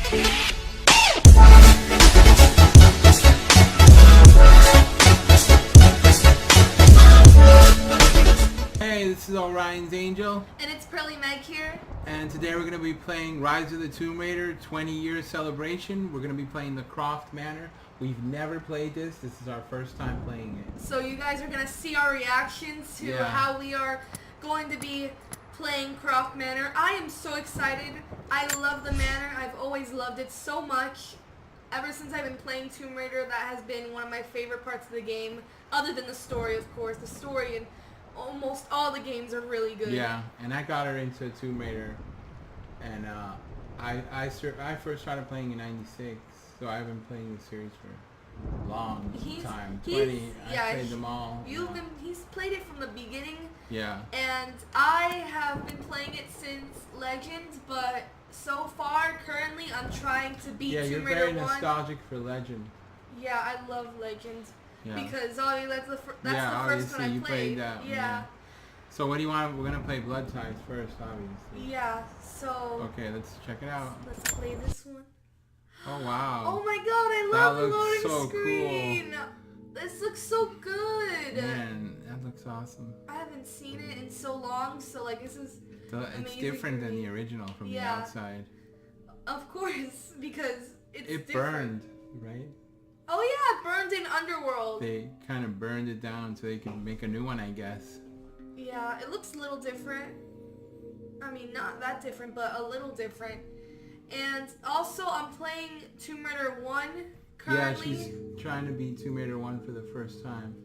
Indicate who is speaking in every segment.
Speaker 1: Hey, this is Orion's Angel.
Speaker 2: And it's Pearly Meg here.
Speaker 1: And today we're going to be playing Rise of the Tomb Raider 20-year celebration. We're going to be playing the Croft Manor. We've never played this. This is our first time playing it.
Speaker 2: So you guys are going to see our reactions to how we are going to be playing Croft Manor. I am so excited. I love the manor. I've always loved it so much. Ever since I've been playing Tomb Raider, that has been one of my favorite parts of the game. Other than the story, of course. The story and almost all the games are really good.
Speaker 1: Yeah, and I got her into Tomb Raider. And I first started playing in '96. So I've been playing the series for a long time. I played them all.
Speaker 2: He's played it from the beginning.
Speaker 1: Yeah.
Speaker 2: And I have been playing it since Legend, but so far, currently, I'm trying to beat Tomb Raider 1. Yeah, you're very
Speaker 1: nostalgic for Legend.
Speaker 2: Yeah, I love Legend.
Speaker 1: Yeah.
Speaker 2: Because that's the first one I played.
Speaker 1: That,
Speaker 2: yeah.
Speaker 1: So what do you want? We're gonna play Blood Ties first, obviously.
Speaker 2: Yeah. So.
Speaker 1: Okay, let's check it out.
Speaker 2: Let's play this one.
Speaker 1: Oh wow.
Speaker 2: Oh my god, I love the loading screen. Cool. This looks so good.
Speaker 1: Man, that looks awesome.
Speaker 2: I haven't seen it in so long, so like this is
Speaker 1: it's different than the original from the outside.
Speaker 2: Of course, because
Speaker 1: it burned, right?
Speaker 2: Oh yeah, it burned in Underworld.
Speaker 1: They kind of burned it down so they could make a new one, I guess.
Speaker 2: Yeah, it looks a little different. I mean, not that different, but a little different. And also, I'm playing Tomb Raider 1 currently.
Speaker 1: Yeah, she's trying to beat Tomb Raider 1 for the first time.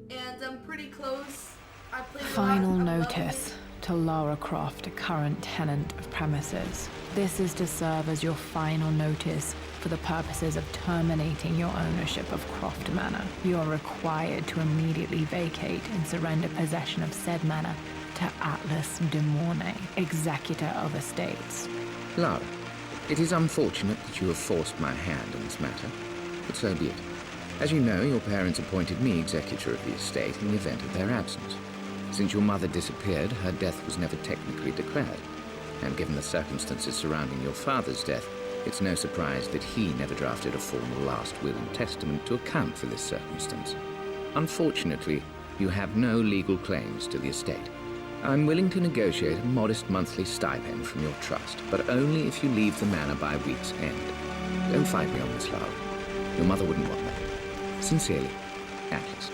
Speaker 2: And I'm pretty close. I played
Speaker 3: Final notice to Lara Croft, a current tenant of premises. This is to serve as your final notice for the purposes of terminating your ownership of Croft Manor. You are required to immediately vacate and surrender possession of said manor to Atlas de Mornay, executor of estates.
Speaker 4: Lara, it is unfortunate that you have forced my hand in this matter, but so be it. As you know, your parents appointed me executor of the estate in the event of their absence. Since your mother disappeared, her death was never technically declared. And given the circumstances surrounding your father's death, it's no surprise that he never drafted a formal last will and testament to account for this circumstance. Unfortunately, you have no legal claims to the estate. I'm willing to negotiate a modest monthly stipend from your trust, but only if you leave the manor by week's end. Don't fight me on this, Lara. Your mother wouldn't want that. Sincerely, Atlas.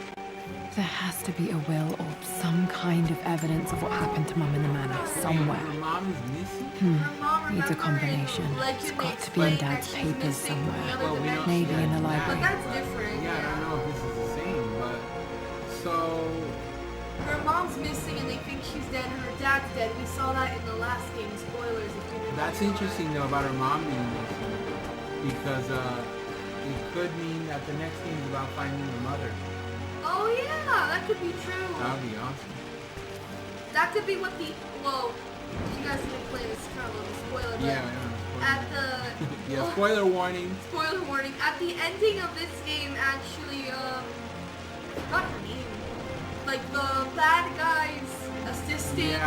Speaker 3: There has to be a will or some kind of evidence of what happened to Mum in the manor somewhere.
Speaker 1: Her mom is missing?
Speaker 3: Needs a combination. It's got to be in Dad's papers somewhere.
Speaker 1: Well,
Speaker 3: maybe in the library.
Speaker 2: But that's different.
Speaker 1: Yeah, I don't know if this is the same, but... So...
Speaker 2: Her mom's missing and they think she's dead and her dad's dead. We saw that in the last game. Spoilers if you didn't.
Speaker 1: That's interesting though about her mom being missing. Because it could mean that the next game is about finding her mother.
Speaker 2: Oh yeah, that could be true.
Speaker 1: That would be awesome.
Speaker 2: That could be what the... Well, if you guys didn't play this, kind of a spoiler, but at the...
Speaker 1: Yeah, spoiler warning.
Speaker 2: Spoiler warning. At the ending of this game, actually, I forgot her name. Like the bad guy's assistant,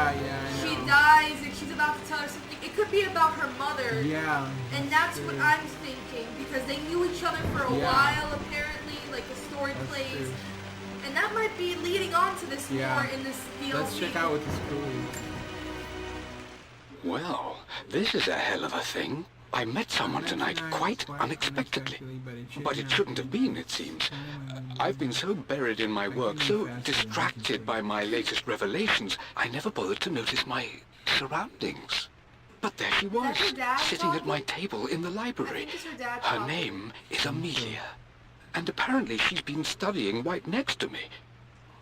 Speaker 2: she dies and she's about to tell her something. It could be about her mother.
Speaker 1: Yeah.
Speaker 2: And that's what I'm thinking, because they knew each other for a while apparently, like the story plays. True. And that might be leading on to this more in this DLC.
Speaker 1: Let's check out what this crew is.
Speaker 5: Well, this is a hell of a thing. I met someone tonight quite unexpectedly, but it shouldn't have been, it seems. I've been so buried in my work, so distracted by my latest revelations, I never bothered to notice my surroundings. But there she was, sitting at my table in the library. Her name is Amelia, and apparently she's been studying right next to me.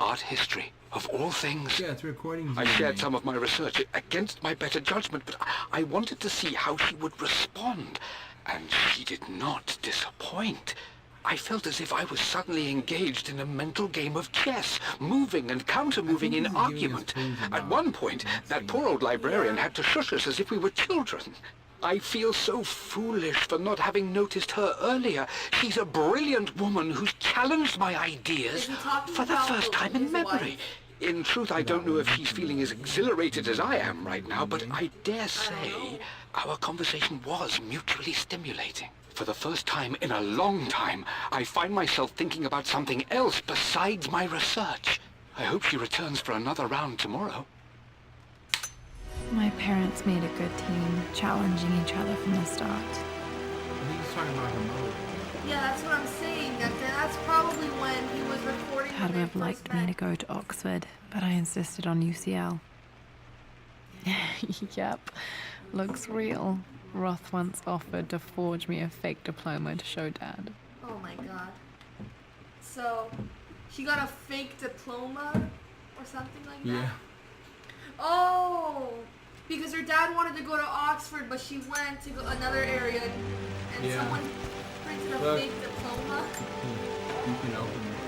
Speaker 5: Art history, of all things.
Speaker 1: Yeah, it's recording.
Speaker 5: I shared some of my research against my better judgment, but I wanted to see how she would respond, and she did not disappoint. I felt as if I was suddenly engaged in a mental game of chess, moving and counter-moving in argument. At one point, that poor old librarian had to shush us as if we were children. I feel so foolish for not having noticed her earlier. She's a brilliant woman who's challenged my ideas for the first time in memory. In truth, I don't know if he's feeling as exhilarated as I am right now, but I dare say our conversation was mutually stimulating. For the first time in a long time, I find myself thinking about something else besides my research. I hope she returns for another round tomorrow.
Speaker 3: My parents made a good team, challenging each other from the start.
Speaker 1: I think he's talking about her mother.
Speaker 2: Yeah, that's what I'm saying. That's probably when he was recording.
Speaker 3: Dad would have liked me to go to Oxford, but I insisted on UCL. Yep, looks real. Roth once offered to forge me a fake diploma to show Dad.
Speaker 2: Oh my god. So, she got a fake diploma or something like that?
Speaker 1: Yeah.
Speaker 2: Oh! Because her dad wanted to go to Oxford, but she went to another area, and someone printed a fake diploma.
Speaker 1: You can open it.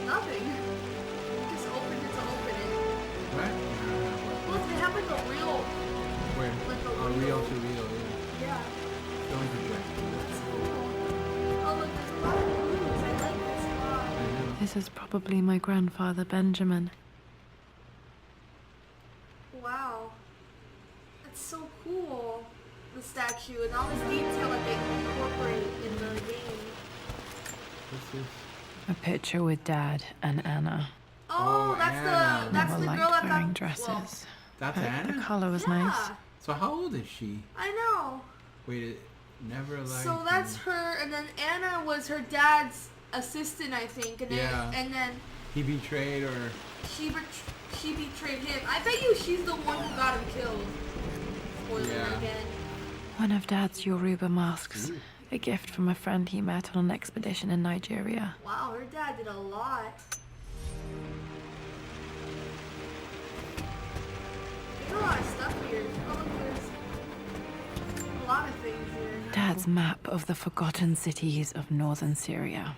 Speaker 2: Nothing. You just opened it to open it.
Speaker 1: What?
Speaker 2: Look, they have like a real...
Speaker 1: Where?
Speaker 2: Like a
Speaker 1: Reel to reel, yeah.
Speaker 2: Yeah.
Speaker 1: Don't project.
Speaker 2: That's cool. Oh, look, there's a lot of blues. I like this a lot.
Speaker 3: This is probably my grandfather, Benjamin.
Speaker 2: Wow. That's so cool. The statue and all this detail that they incorporate in the game.
Speaker 1: This is...
Speaker 3: A picture with Dad and Anna.
Speaker 2: Oh, that's
Speaker 1: Anna.
Speaker 2: the
Speaker 3: Never
Speaker 2: girl
Speaker 3: liked
Speaker 2: that
Speaker 3: wearing
Speaker 2: got
Speaker 3: dresses.
Speaker 2: Well,
Speaker 1: That's
Speaker 3: But
Speaker 1: Anna?
Speaker 3: the color was
Speaker 2: yeah,
Speaker 3: nice.
Speaker 1: So how old is she?
Speaker 2: I know.
Speaker 1: Wait, it never liked
Speaker 2: So that's her, and then Anna was her dad's assistant, I think, and then and then
Speaker 1: he betrayed or
Speaker 2: she betrayed him. I bet you she's the one who got him killed. Spoiler again.
Speaker 3: One of Dad's Yoruba masks. A gift from a friend he met on an expedition in Nigeria.
Speaker 2: Wow, her dad did a lot. There's a lot of stuff here. Oh, look, there's a lot of things here.
Speaker 3: Dad's map of the forgotten cities of northern Syria.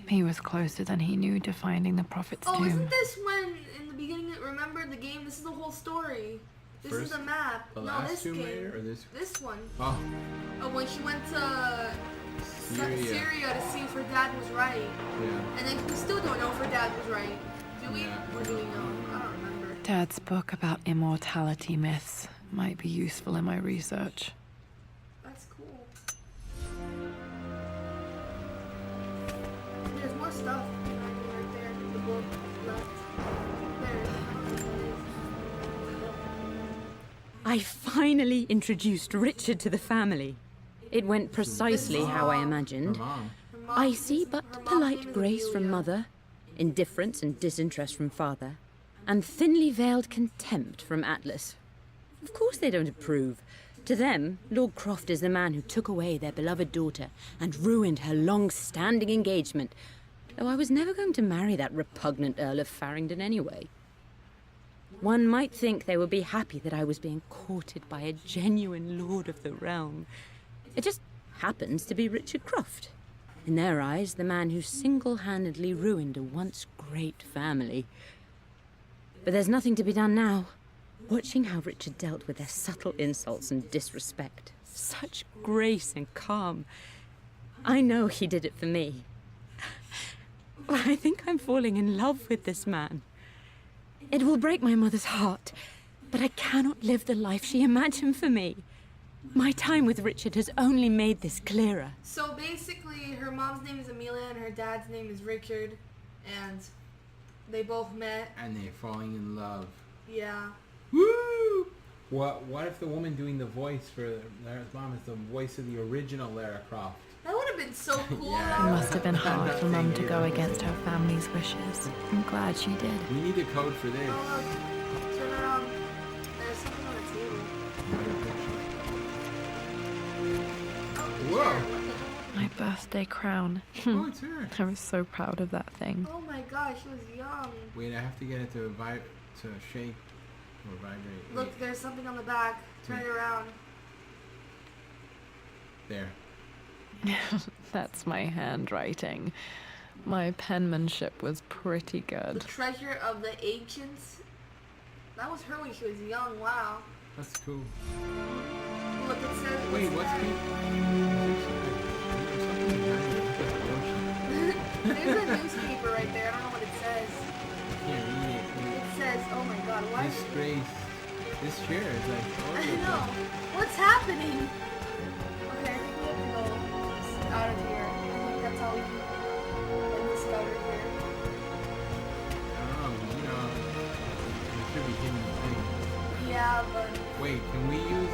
Speaker 3: He was closer than he knew to finding the Prophet's
Speaker 2: Oh,
Speaker 3: tomb.
Speaker 2: isn't this when, in the beginning, remember the game? This is the whole story. This is the map.
Speaker 1: The
Speaker 2: No,
Speaker 1: last
Speaker 2: this
Speaker 1: Tomb
Speaker 2: game.
Speaker 1: Raider or this?
Speaker 2: This one.
Speaker 1: Oh,
Speaker 2: Oh, when she went to Syria to see if her dad was right.
Speaker 1: yeah.
Speaker 2: And then we still don't know if her dad was right. Do we?
Speaker 1: Yeah.
Speaker 2: Or do we know? I don't remember.
Speaker 3: Dad's book about immortality myths might be useful in my research.
Speaker 2: That's cool. There's more stuff right there. The book left. There.
Speaker 6: I finally introduced Richard to the family. It went precisely how I imagined.
Speaker 1: Her mom.
Speaker 6: Icy but polite grace from mother, indifference and disinterest from father, and thinly veiled contempt from Atlas. Of course they don't approve. To them, Lord Croft is the man who took away their beloved daughter and ruined her long-standing engagement, though I was never going to marry that repugnant Earl of Farringdon anyway. One might think they would be happy that I was being courted by a genuine lord of the realm. It just happens to be Richard Croft. In their eyes, the man who single-handedly ruined a once great family. But there's nothing to be done now. Watching how Richard dealt with their subtle insults and disrespect. Such grace and calm. I know he did it for me. I think I'm falling in love with this man. It will break my mother's heart, but I cannot live the life she imagined for me. My time with Richard has only made this clearer.
Speaker 2: So basically, her mom's name is Amelia and her dad's name is Richard, and they both met.
Speaker 1: And they're falling in love.
Speaker 2: Yeah.
Speaker 1: Woo! What if the woman doing the voice for Lara's mom is the voice of the original Lara Croft?
Speaker 2: That would have been so cool.
Speaker 1: Yeah.
Speaker 3: It must have been hard for Mum to go against her family's wishes. I'm glad she did.
Speaker 1: We need a code for this.
Speaker 2: Oh, look. Turn around. There's something on the table. Oh,
Speaker 1: Whoa!
Speaker 3: My birthday crown.
Speaker 1: Oh, it's her.
Speaker 3: I was so proud of that thing.
Speaker 2: Oh my gosh, she was young.
Speaker 1: Wait, I have to get it to shake or vibrate.
Speaker 2: Look,
Speaker 1: Wait.
Speaker 2: there's something on the back. Turn it around.
Speaker 1: There.
Speaker 3: That's my handwriting. My penmanship was pretty
Speaker 2: The
Speaker 3: good.
Speaker 2: treasure of the ancients. That was her when she was young. Wow.
Speaker 1: That's cool.
Speaker 2: Look, it says.
Speaker 1: Wait,
Speaker 2: it
Speaker 1: what's
Speaker 2: says-
Speaker 1: the...
Speaker 2: There's a newspaper right there. I don't know what it says.
Speaker 1: Can't read it.
Speaker 2: It says, oh my god, why?
Speaker 1: Disgrace. This chair is like.
Speaker 2: I know. What's happening? Okay, I think we have to go out of here. I think that's all we can discover here.
Speaker 1: You know, there should be hidden things.
Speaker 2: Yeah, but.
Speaker 1: Wait, can we use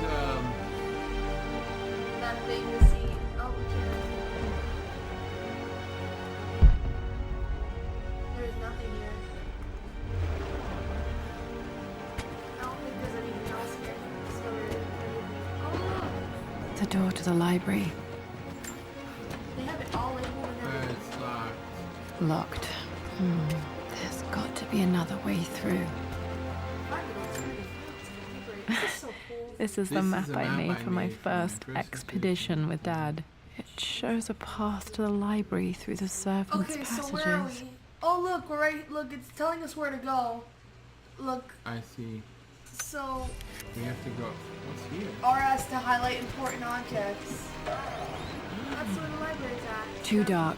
Speaker 2: that thing to see? Oh, we can't. There's nothing here. I don't think there's anything else here. Oh, look.
Speaker 3: The door to the library.
Speaker 2: They have it all labeled and everything.
Speaker 1: it's locked.
Speaker 3: Locked. There's got to be another way through.
Speaker 2: This is so cool.
Speaker 3: This is the map I made for my first expedition with Dad. It shows a path to the library through the servants'
Speaker 2: Okay,
Speaker 3: passages.
Speaker 2: so where are we? Oh, look, we're right. Look, it's telling us where to go. Look.
Speaker 1: I see.
Speaker 2: So.
Speaker 1: We have to go. What's here?
Speaker 2: RS to highlight important objects. That's where the library's at.
Speaker 3: Too dark.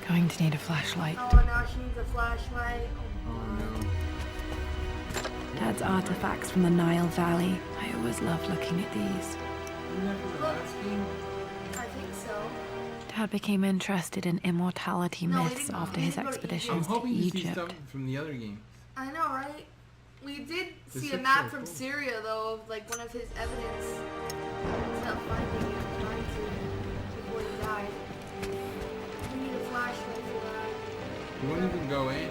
Speaker 3: Going to need a flashlight.
Speaker 2: Oh, now she needs a flashlight.
Speaker 1: Oh no.
Speaker 3: Dad's artifacts from the Nile Valley. I always love looking at these.
Speaker 1: Isn't that from the last game?
Speaker 2: I think so.
Speaker 3: Dad became interested in immortality
Speaker 2: No, we
Speaker 3: myths
Speaker 2: didn't-
Speaker 3: after
Speaker 2: we
Speaker 3: his
Speaker 2: didn't go to
Speaker 1: I'm
Speaker 3: expeditions to
Speaker 1: hoping you see
Speaker 3: Egypt.
Speaker 1: stuff from the other games.
Speaker 2: I know, right? We did
Speaker 1: This
Speaker 2: see a
Speaker 1: looks
Speaker 2: map
Speaker 1: so
Speaker 2: from
Speaker 1: cool.
Speaker 2: Syria, though, of like one of his evidence. He's not finding it, trying to, before he died. We need a flashlight for that.
Speaker 1: You won't even go in.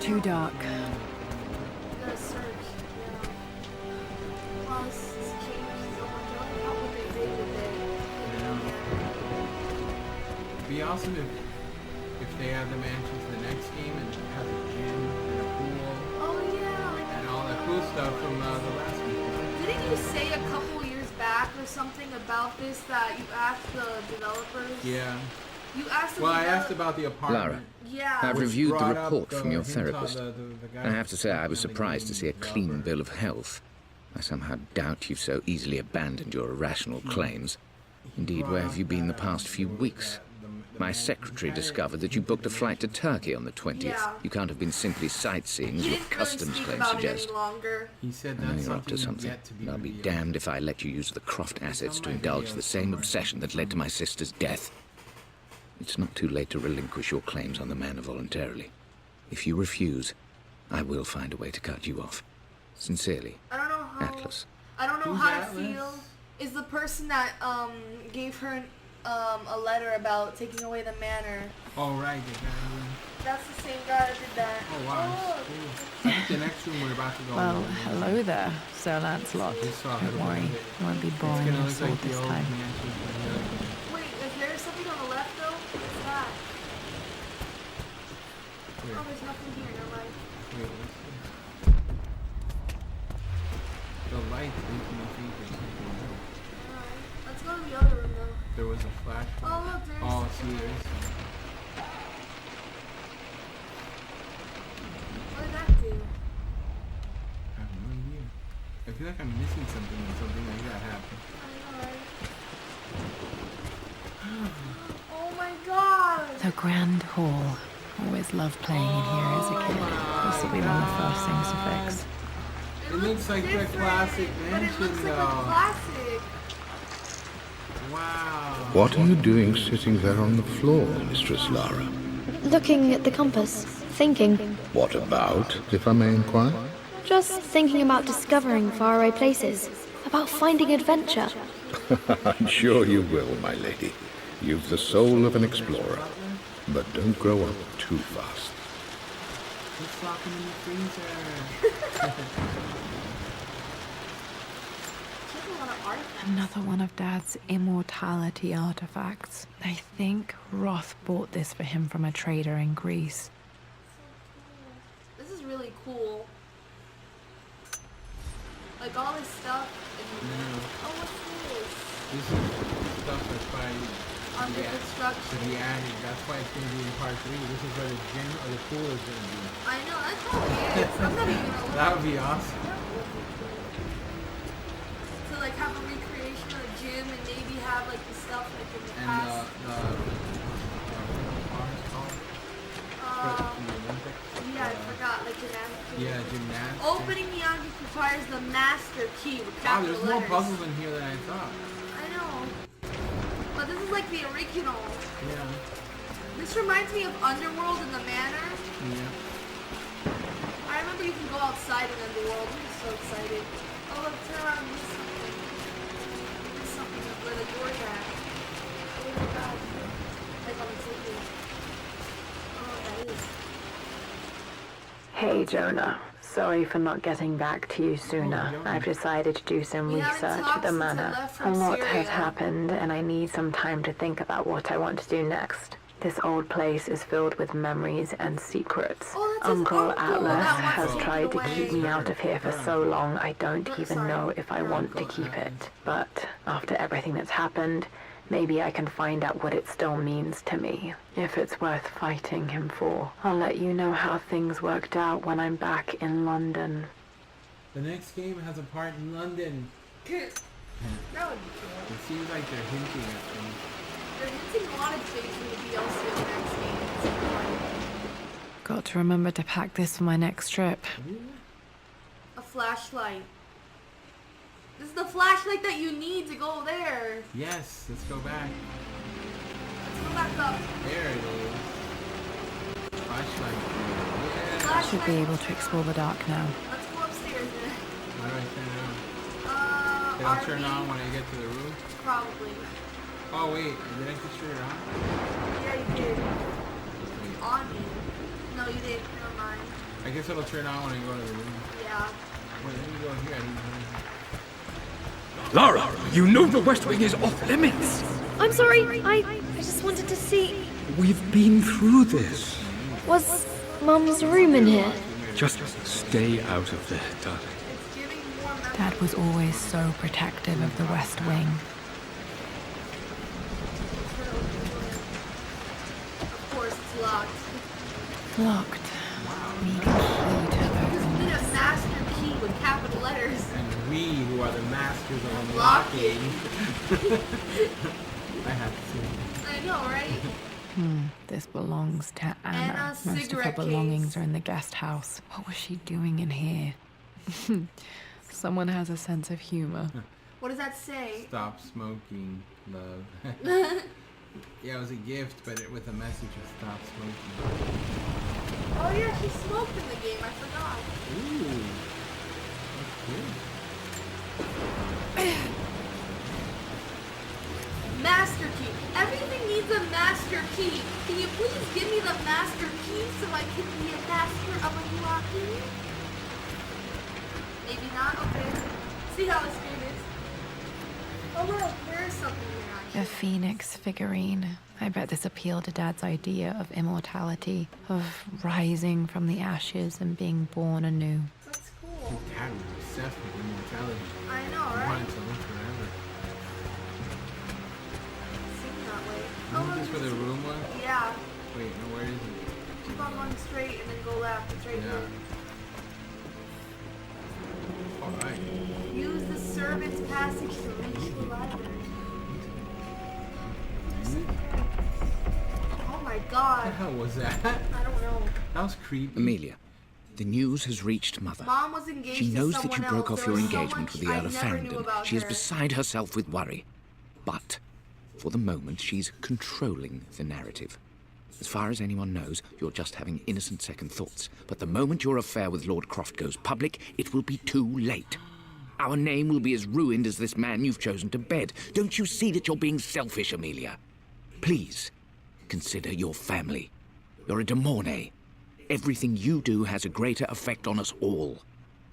Speaker 3: Too dark.
Speaker 2: We gotta search, yeah. Wow, this has changed so much. I like how what they did with it.
Speaker 1: Yeah. It'd be awesome if they had the mansion to the next game and have a gym and a pool
Speaker 2: Oh yeah, like
Speaker 1: and all that cool stuff from the last game.
Speaker 2: didn't you say a couple years back or something about this that you asked the developers?
Speaker 1: Yeah.
Speaker 2: You asked the
Speaker 1: Well, I asked about the apartment.
Speaker 4: Lara,
Speaker 2: Yeah.
Speaker 4: I've
Speaker 1: Which
Speaker 4: reviewed the
Speaker 1: brought up
Speaker 4: report from your
Speaker 1: hint on
Speaker 4: therapist.
Speaker 1: the guy
Speaker 4: I have to say I was
Speaker 1: on the
Speaker 4: surprised to
Speaker 1: game
Speaker 4: see a clean
Speaker 1: developer.
Speaker 4: bill of health. I somehow doubt you've so easily abandoned your irrational claims. Indeed, where have you been the past few weeks? My secretary discovered that you booked a flight to Turkey on the 20th.
Speaker 2: Yeah.
Speaker 4: You can't have been simply sightseeing, as
Speaker 2: He
Speaker 4: your
Speaker 2: didn't really
Speaker 4: customs
Speaker 2: speak
Speaker 4: claims
Speaker 2: about it
Speaker 4: suggest.
Speaker 2: any longer.
Speaker 1: He said
Speaker 4: I know
Speaker 1: that's
Speaker 4: you're up to something,
Speaker 1: yet to be
Speaker 4: and I'll be
Speaker 1: revealed.
Speaker 4: damned if I let you use the Croft assets to indulge the same obsession that led to my sister's death. It's not too late to relinquish your claims on the Manor voluntarily. If you refuse, I will find a way to cut you off. Sincerely,
Speaker 2: I don't know how.
Speaker 4: Atlas.
Speaker 2: I don't know
Speaker 1: Who's
Speaker 2: how to
Speaker 1: Atlas?
Speaker 2: feel. Is the person that gave her a letter about taking away the manor?
Speaker 1: Oh, right. The guy
Speaker 2: That's the same guy that did that.
Speaker 1: who... Oh, wow.
Speaker 2: Oh,
Speaker 1: Cool. I think the next room we're about to go
Speaker 3: Well,
Speaker 1: in.
Speaker 3: hello there, Sir Lancelot.
Speaker 1: Just saw
Speaker 3: Don't
Speaker 1: it.
Speaker 3: worry, it won't be
Speaker 1: It's
Speaker 3: boring
Speaker 1: gonna
Speaker 3: your
Speaker 1: look
Speaker 3: sword
Speaker 1: like the
Speaker 3: this
Speaker 1: old
Speaker 3: time.
Speaker 1: mansion from the other game.
Speaker 2: wait, is there something on the left though? What's that?
Speaker 1: Where?
Speaker 2: Oh, there's nothing here. Never mind.
Speaker 1: Wait, what's this? The light making me think there's something else.
Speaker 2: Alright, let's go to the other room though.
Speaker 1: There was a flashlight.
Speaker 2: Oh look, there's.
Speaker 1: Oh, see, there is some.
Speaker 2: What did that do?
Speaker 1: I have no idea. I feel like I'm missing something when something like that happens.
Speaker 2: I know, right? Oh my god!
Speaker 3: The Grand Hall. Always loved playing in here as a kid. This will be one of the first things to fix.
Speaker 1: It looks like the
Speaker 2: different,
Speaker 1: classic
Speaker 2: but it
Speaker 1: mansion,
Speaker 2: looks like a
Speaker 1: though.
Speaker 2: classic.
Speaker 1: Wow.
Speaker 7: What are you doing sitting there on the floor, Mistress Lara?
Speaker 8: Looking at the compass, thinking.
Speaker 7: What about, if I may inquire?
Speaker 8: Just thinking about discovering faraway places, about finding adventure.
Speaker 7: I'm sure you will, my lady. You've the soul of an explorer. But don't grow up too fast.
Speaker 1: Let's lock him in the freezer.
Speaker 2: She has a lot of artifacts.
Speaker 3: Another one of Dad's immortality artifacts. I think Roth bought this for him from a trader in Greece.
Speaker 2: This is really cool. Like all this stuff. And oh, what's this?
Speaker 1: This is stuff that's probably
Speaker 2: Under
Speaker 1: to
Speaker 2: construction.
Speaker 1: be added. That's why it's going to be in part 3. This is where the gym or the pool is going to be.
Speaker 2: I know, that's probably it. I'm not even gonna
Speaker 1: That
Speaker 2: lie.
Speaker 1: would be awesome.
Speaker 2: To like have a recreation of a gym and maybe have like the stuff like in the
Speaker 1: And
Speaker 2: past.
Speaker 1: the
Speaker 2: Yeah, I forgot, like gymnastics.
Speaker 1: Yeah, gymnastics.
Speaker 2: Opening the ANKH requires the master key with
Speaker 1: Oh,
Speaker 2: capital
Speaker 1: there's more
Speaker 2: letters.
Speaker 1: puzzles in here than I thought.
Speaker 2: I know. But this is like the original.
Speaker 1: Yeah.
Speaker 2: This reminds me of Underworld in the Manor.
Speaker 1: Yeah.
Speaker 2: I remember you can go outside in Underworld. I'm so excited. Oh, look, turn around and miss something. Miss something where the door's at. Oh my god. Like on the TV. Oh, that is.
Speaker 3: Hey, Jonah. Sorry for not getting back to you sooner. I've decided to do some research at the Manor. A lot has happened, and I need some time to think about what I want to do next. This old place is filled with memories and secrets. Uncle Atlas has tried to keep me out of here for so long, I don't even know if I want to keep it. But after everything that's happened, maybe I can find out what it still means to me. If it's worth fighting him for. I'll let you know how things worked out when I'm back in London.
Speaker 1: The next game has a part in London.
Speaker 2: That would be cool.
Speaker 1: It seems like they're hinting at things.
Speaker 2: They're hinting a lot of things in the DLC of the next game.
Speaker 3: Got to remember to pack this for my next trip.
Speaker 2: A flashlight. This is the flashlight that you need to go there.
Speaker 1: Yes, let's go back.
Speaker 2: Let's go back up.
Speaker 1: There it is. Flashlight. Yeah.
Speaker 3: I should be able to explore the dark now.
Speaker 2: Let's go upstairs then.
Speaker 1: How do I turn it on? It'll turn on when I get to the room?
Speaker 2: Probably.
Speaker 1: Oh wait, did I just turn it on?
Speaker 2: Yeah, you did. On me. No, you didn't. Never mind.
Speaker 1: I guess it'll turn on when I go to the room.
Speaker 2: Yeah.
Speaker 1: Wait, let me go here. I didn't know.
Speaker 5: Lara, you know the West Wing is off limits.
Speaker 8: I'm sorry, I just wanted to see...
Speaker 5: We've been through this.
Speaker 8: Was Mum's room in here?
Speaker 5: Just stay out of there, darling.
Speaker 2: It's giving more memories.
Speaker 3: Dad was always so protective of the West Wing.
Speaker 2: Of course, it's locked.
Speaker 3: Locked. Need a key to
Speaker 2: Because
Speaker 3: open
Speaker 2: we need a
Speaker 3: this.
Speaker 2: master key with capital letters.
Speaker 1: And we, who are the masters of unlocking. I have to see.
Speaker 2: I know, right?
Speaker 3: This belongs to Anna.
Speaker 2: Anna's
Speaker 3: Most of her
Speaker 2: cigarette
Speaker 3: belongings
Speaker 2: case.
Speaker 3: are in the guest house. What was she doing in here? Someone has a sense of humor.
Speaker 2: What does that say?
Speaker 1: Stop smoking, love. Yeah, it was a gift, but with a message of stop smoking.
Speaker 2: Oh yeah, she smoked in the game. I forgot.
Speaker 1: Ooh. That's good.
Speaker 2: Master key. Everything needs a master key. Can you please give me the master key so I can be a master of unlocking? Maybe not. Okay. See how this game is. Oh look, there is something here.
Speaker 3: A phoenix figurine. I bet this appealed to Dad's idea of immortality, of rising from the ashes and being born anew.
Speaker 2: That's cool.
Speaker 1: Dad was obsessed with immortality.
Speaker 2: I know,
Speaker 1: He
Speaker 2: right?
Speaker 1: wanted to live forever.
Speaker 2: Seems that way.
Speaker 1: Isn't
Speaker 2: Oh,
Speaker 1: this
Speaker 2: look,
Speaker 1: where the room was?
Speaker 2: yeah.
Speaker 1: Wait, no, where is it?
Speaker 2: Keep on going straight and then go left. It's right
Speaker 1: Yeah.
Speaker 2: here.
Speaker 1: Alright.
Speaker 2: Use the servant's passage to reach the library. Oh my
Speaker 1: What the
Speaker 2: god.
Speaker 1: hell was that?
Speaker 2: I don't know.
Speaker 1: That was creepy.
Speaker 4: Amelia, the news has reached Mother.
Speaker 2: Mom was engaged
Speaker 4: She knows
Speaker 2: to
Speaker 4: that you
Speaker 2: someone
Speaker 4: broke
Speaker 2: else.
Speaker 4: off
Speaker 2: There
Speaker 4: your
Speaker 2: was so
Speaker 4: engagement
Speaker 2: much
Speaker 4: with the
Speaker 2: I
Speaker 4: Earl of
Speaker 2: never knew
Speaker 4: Farringdon.
Speaker 2: about
Speaker 4: She is
Speaker 2: her.
Speaker 4: beside herself with worry. But, for the moment, she's controlling the narrative. As far as anyone knows, you're just having innocent second thoughts. But the moment your affair with Lord Croft goes public, it will be too late. Our name will be as ruined as this man you've chosen to bed. Don't you see that you're being selfish, Amelia? Please, consider your family. You're a de Mornay. Everything you do has a greater effect on us all.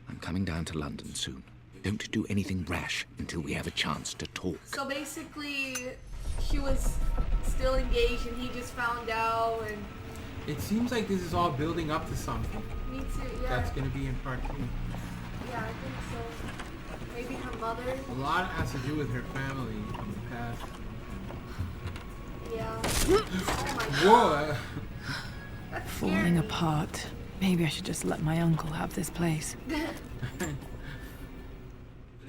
Speaker 4: I'm coming down to London soon. Don't do anything rash until we have a chance to talk.
Speaker 2: So basically, she was still engaged and he just found out and...
Speaker 1: It seems like this is all building up to something.
Speaker 2: Me too, yeah.
Speaker 1: That's gonna be in part 2.
Speaker 2: Yeah, I think so. Maybe her mother?
Speaker 1: A lot has to do with her family from the past.
Speaker 2: Yeah. Oh my god.
Speaker 1: Whoa!
Speaker 2: That's
Speaker 3: Falling
Speaker 2: scary.
Speaker 3: apart. Maybe I should just let my uncle have this place.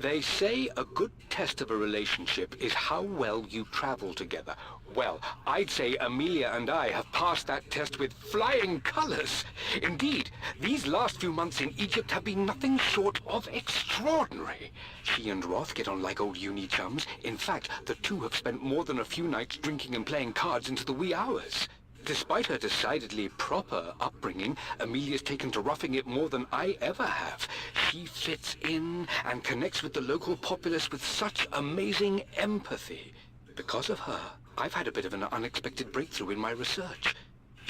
Speaker 5: They say a good test of a relationship is how well you travel together. Well, I'd say Amelia and I have passed that test with flying colors. Indeed, these last few months in Egypt have been nothing short of extraordinary. She and Roth get on like old uni chums. In fact, the two have spent more than a few nights drinking and playing cards into the wee hours. Despite her decidedly proper upbringing, Amelia's taken to roughing it more than I ever have. She fits in and connects with the local populace with such amazing empathy. Because of her, I've had a bit of an unexpected breakthrough in my research.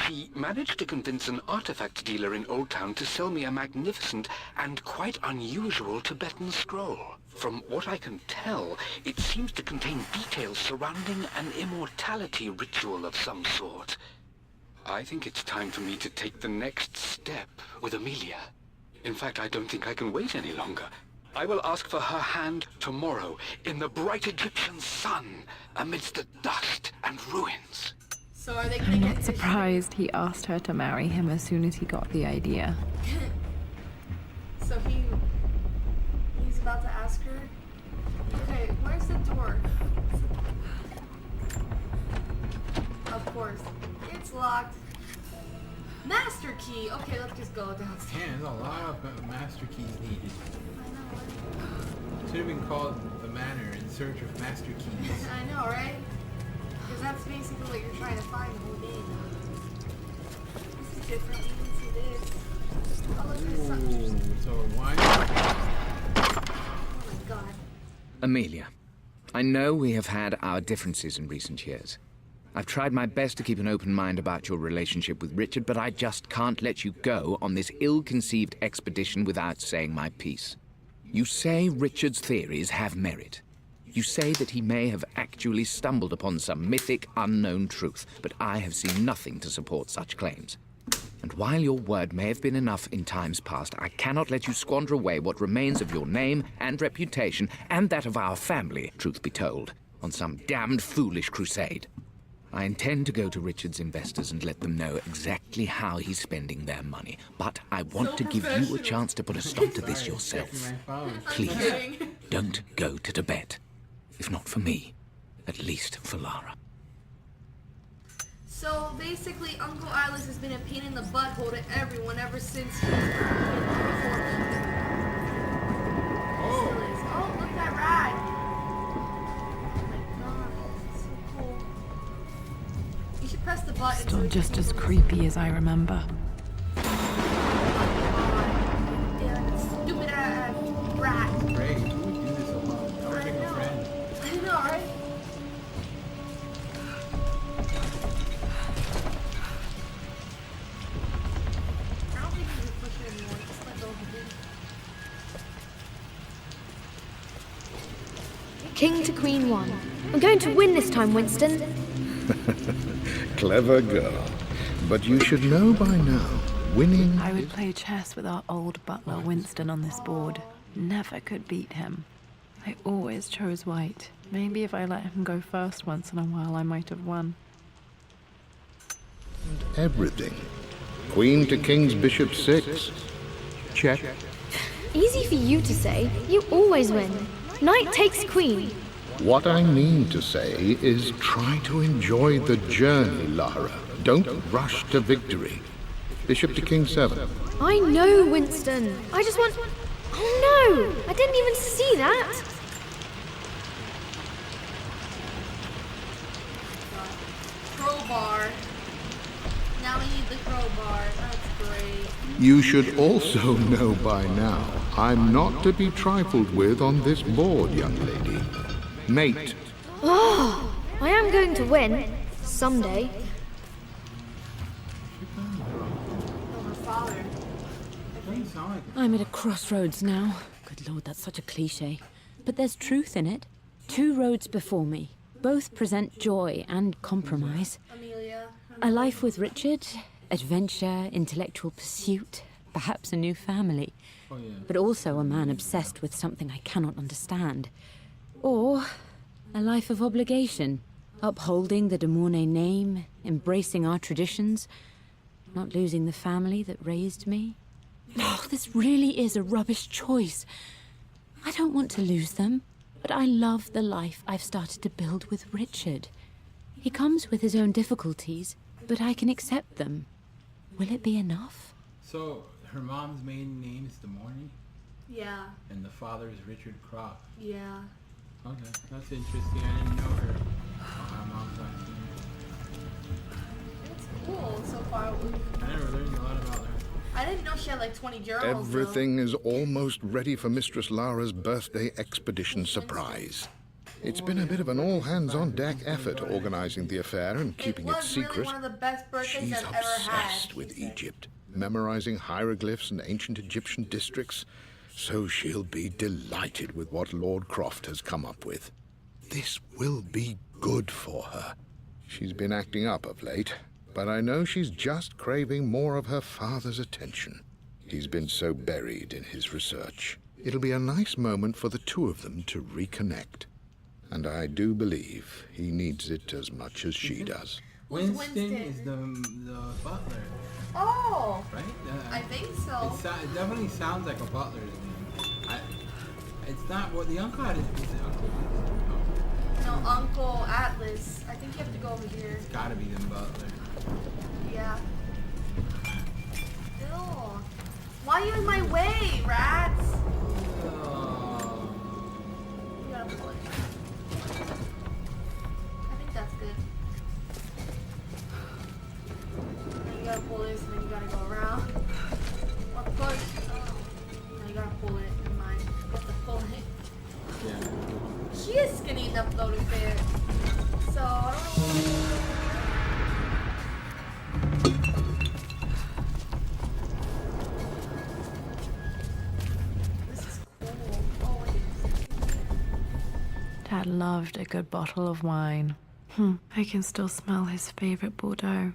Speaker 5: She managed to convince an artifact dealer in Old Town to sell me a magnificent and quite unusual Tibetan scroll. From what I can tell, it seems to contain details surrounding an immortality ritual of some sort. I think it's time for me to take the next step with Amelia. In fact, I don't think I can wait any longer. I will ask for her hand tomorrow in the bright Egyptian sun amidst the dust and ruins.
Speaker 2: So are they gonna
Speaker 3: I'm
Speaker 2: get
Speaker 3: not surprised he asked her to marry him as soon as he got the idea.
Speaker 2: So he's about to ask her. Okay, where's the door? Of course. It's locked. Master key! Okay, let's just go downstairs.
Speaker 1: Man, there's a lot of master keys needed.
Speaker 2: I know,
Speaker 1: Should have been called the Manor in search of master keys.
Speaker 2: right? I know, right? Because that's basically what you're trying to find the whole game. This is different. You can see this. Oh, look, there's something.
Speaker 1: Ooh, so one.
Speaker 2: Oh my god.
Speaker 4: Amelia, I know we have had our differences in recent years. I've tried my best to keep an open mind about your relationship with Richard, but I just can't let you go on this ill-conceived expedition without saying my piece. You say Richard's theories have merit. You say that he may have actually stumbled upon some mythic, unknown truth, but I have seen nothing to support such claims. And while your word may have been enough in times past, I cannot let you squander away what remains of your name and reputation, and that of our family, truth be told, on some damned foolish crusade. I intend to go to Richard's investors and let them know exactly how he's spending their money. But I want to give you a chance to put a stop to this yourself. Please, don't go to Tibet. If not for me, at least for Lara.
Speaker 2: So basically, Uncle Atlas has been a pain in the butthole to everyone ever since he Oh, look at that ride! Press the button.
Speaker 3: Still just as creepy as I remember.
Speaker 2: Stupid rat.
Speaker 1: Greg, you would do this alone. I would make a friend.
Speaker 2: I know, right? I don't think we can push it anymore. Just let go of the
Speaker 8: King to Queen 1. I'm going to win this time, Winston.
Speaker 7: Clever girl. But you should know by now, winning...
Speaker 3: I would play chess with our old butler Winston on this board. Never could beat him. I always chose white. Maybe if I let him go first once in a while, I might have won.
Speaker 7: Everything. Queen to King's Bishop 6. Check.
Speaker 8: Easy for you to say. You always win. Knight takes queen.
Speaker 7: What I mean to say is try to enjoy the journey, Lara. Don't rush to victory. Bishop to King 7.
Speaker 8: I know, Winston. I just want... Oh no! I didn't even see that!
Speaker 2: crowbar. Now we need the crowbar. That's great.
Speaker 7: You should also know by now, I'm not to be trifled with on this board, young lady. Mate.
Speaker 8: Oh, I am going to win. Someday.
Speaker 6: I'm at a crossroads now. Good Lord, that's such a cliche. But there's truth in it. Two roads before me. Both present joy and compromise.
Speaker 2: Amelia.
Speaker 6: A life with Richard, adventure, intellectual pursuit, perhaps a new family. But also a man obsessed with something I cannot understand. Or a life of obligation, upholding the de Mornay name, embracing our traditions, not losing the family that raised me. Oh, this really is a rubbish choice. I don't want to lose them, but I love the life I've started to build with Richard. He comes with his own difficulties, but I can accept them. Will it be enough?
Speaker 1: So, her mom's maiden name is DeMorney?
Speaker 2: Yeah.
Speaker 1: And the father is Richard Croft?
Speaker 2: Yeah.
Speaker 1: Okay, that's interesting. I didn't know her mom's last name.
Speaker 2: It's cool so far.
Speaker 1: I never learned a lot about her.
Speaker 2: I didn't know she had like 20 journals.
Speaker 7: Everything is almost ready for Mistress Lara's birthday expedition surprise. It's been a bit of an all-hands-on-deck effort organizing the affair and keeping it secret.
Speaker 2: Really one of the best birthdays
Speaker 7: She's
Speaker 2: I've ever had.
Speaker 7: obsessed with Egypt, memorizing hieroglyphs and ancient Egyptian districts, so she'll be delighted with what Lord Croft has come up with. This will be good for her. She's been acting up of late, but I know she's just craving more of her father's attention. He's been so buried in his research. It'll be a nice moment for the two of them to reconnect. And I do believe he needs it as much as she does.
Speaker 1: Winston is the butler.
Speaker 2: Oh!
Speaker 1: Right?
Speaker 2: I think so.
Speaker 1: It definitely sounds like a butler's name. It's not what the uncle had. Is it Uncle Winston?
Speaker 2: No, Uncle Atlas. I think you have to go over here.
Speaker 1: It's gotta be the butler.
Speaker 2: Yeah. Ew. Why are you in my way, rats?
Speaker 1: Oh.
Speaker 2: You gotta pull it. I think that's good. Then you gotta pull this, and then you gotta go around. Or push. Oh. No, you gotta pull it. Never mind. You have to pull it.
Speaker 1: Yeah.
Speaker 2: She is skinny enough though to fit. So I don't know. This is cool. Oh wait.
Speaker 3: Dad loved a good bottle of wine. I can still smell his favorite Bordeaux.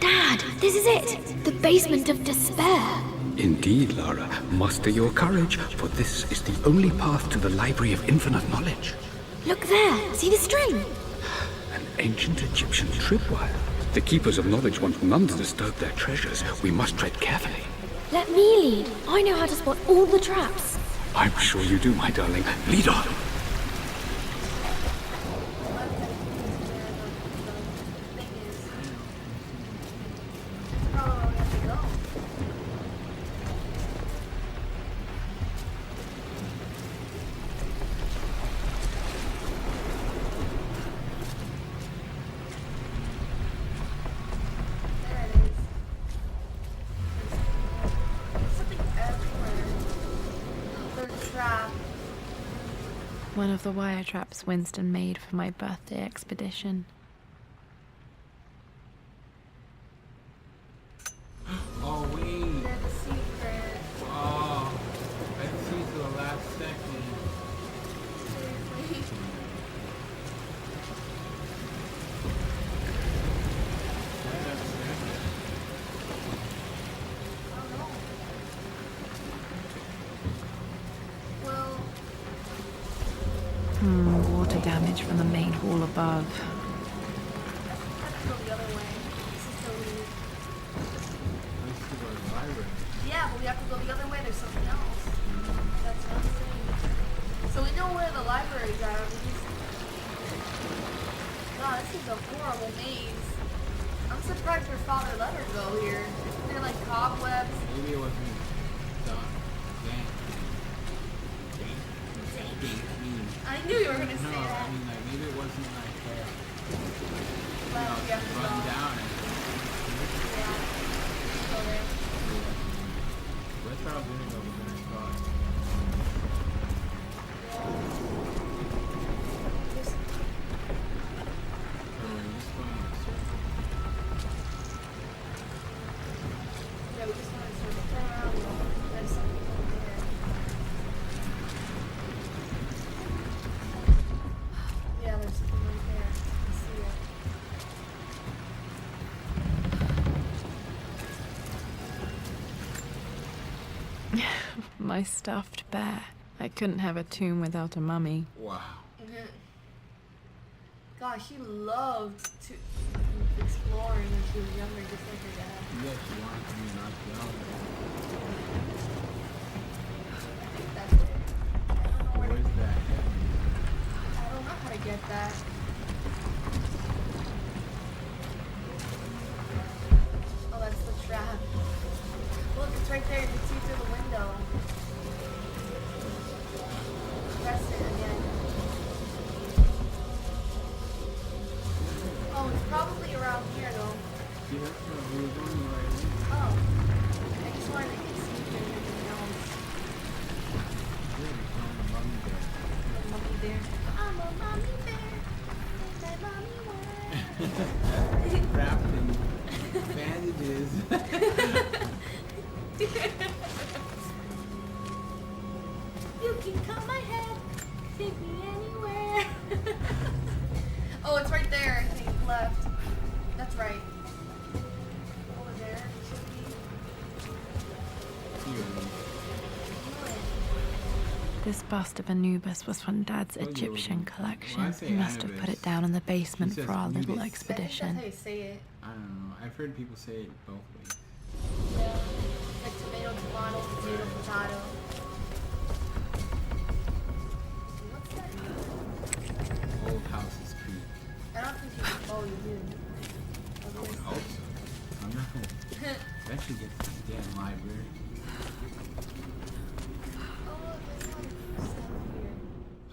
Speaker 8: Dad, this is it! The basement of despair!
Speaker 5: Indeed, Lara. Muster your courage, for this is the only path to the Library of Infinite Knowledge.
Speaker 8: Look there! See the string?
Speaker 5: An ancient Egyptian tripwire. The Keepers of Knowledge want none to disturb their treasures. We must tread carefully.
Speaker 8: Let me lead. I know how to spot all the traps.
Speaker 5: I'm sure you do, my darling. Lead on.
Speaker 3: One of the wire traps Winston made for my birthday expedition.
Speaker 1: Oh, wait.
Speaker 2: They're the secret.
Speaker 1: Oh, I can see to the last second.
Speaker 2: Seriously.
Speaker 3: Water damage from the main hall above.
Speaker 2: I have to go the other way. This is so weird.
Speaker 1: Let's go to the library.
Speaker 2: Yeah, but we have to go the other way. There's something else. That's what I'm saying. So we know where the libraries are. We just... God, this is a horrible maze. I'm surprised your father let her go here. They're like cobwebs.
Speaker 1: Maybe it wasn't done. Dang.
Speaker 2: I knew you were gonna say
Speaker 1: No,
Speaker 2: that.
Speaker 1: I mean, like, maybe it wasn't like,
Speaker 2: Well, we have to go.
Speaker 1: run down and...
Speaker 2: Yeah. Go there.
Speaker 1: That's how I was gonna go with the next box.
Speaker 2: Yeah, we just want to sort of turn around. There's something over there. Yeah, there's something right there. I see it.
Speaker 3: My stuffed bear. I couldn't have a tomb without a mummy.
Speaker 1: Wow.
Speaker 2: Gosh, she loved to fix exploring when she was younger, just like her dad.
Speaker 1: Yeah, she wanted to be an archaeologist.
Speaker 2: That's it. I don't know where
Speaker 1: Where's that?
Speaker 2: I don't know how to get that. Oh, that's the trap. Look, it's right there. You can see through the window. Press it again. Oh, it's probably around here, though.
Speaker 1: See, that's what we were going right here.
Speaker 2: Oh. I just wanted to see if there's anything else.
Speaker 1: Yeah, we found the mummy bear.
Speaker 2: The mummy bear. I'm a mummy bear. Ain't my mummy where?
Speaker 1: Wrapped in bandages.
Speaker 2: You can cut my head. Take me anywhere. Oh, it's right there. I think left. That's right. Over there. Should be.
Speaker 3: This bust of Anubis was from Dad's Egyptian collection. He must have put it down in the basement for our little expedition.
Speaker 2: I think that's how you say it.
Speaker 1: I don't know. I've heard people say it both ways.
Speaker 2: Yeah. Like tomato, tomato, potato, potato. What's that?
Speaker 1: Old houses creep.
Speaker 2: I don't think you can. Oh, you do.
Speaker 1: I would hope so. I'm not gonna eventually get to this damn library.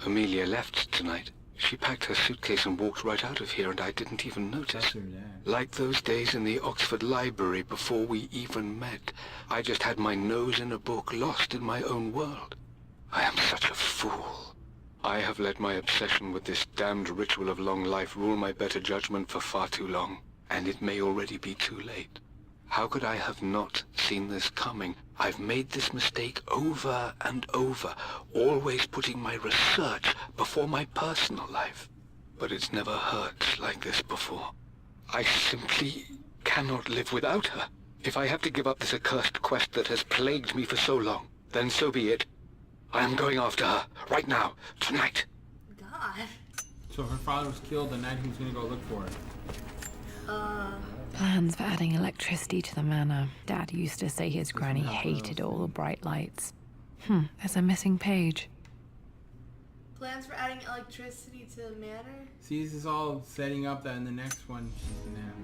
Speaker 5: Amelia left tonight. She packed her suitcase and walked right out of here, and I didn't even notice.
Speaker 1: That's her dad.
Speaker 5: Like those days in the Oxford Library before we even met. I just had my nose in a book, lost in my own world. I am such a fool. I have let my obsession with this damned ritual of long life rule my better judgment for far too long, and it may already be too late. How could I have not seen this coming? I've made this mistake over and over, always putting my research before my personal life. But it's never hurt like this before. I simply cannot live without her. If I have to give up this accursed quest that has plagued me for so long, then so be it. I am going after her, right now, tonight.
Speaker 2: God.
Speaker 1: So her father was killed the night he was gonna go look for her.
Speaker 3: Plans for adding electricity to the manor. Dad used to say his granny hated all the bright lights. There's a missing page.
Speaker 2: Plans for adding electricity to the manor?
Speaker 1: See, this is all setting up that in the next one she's gonna have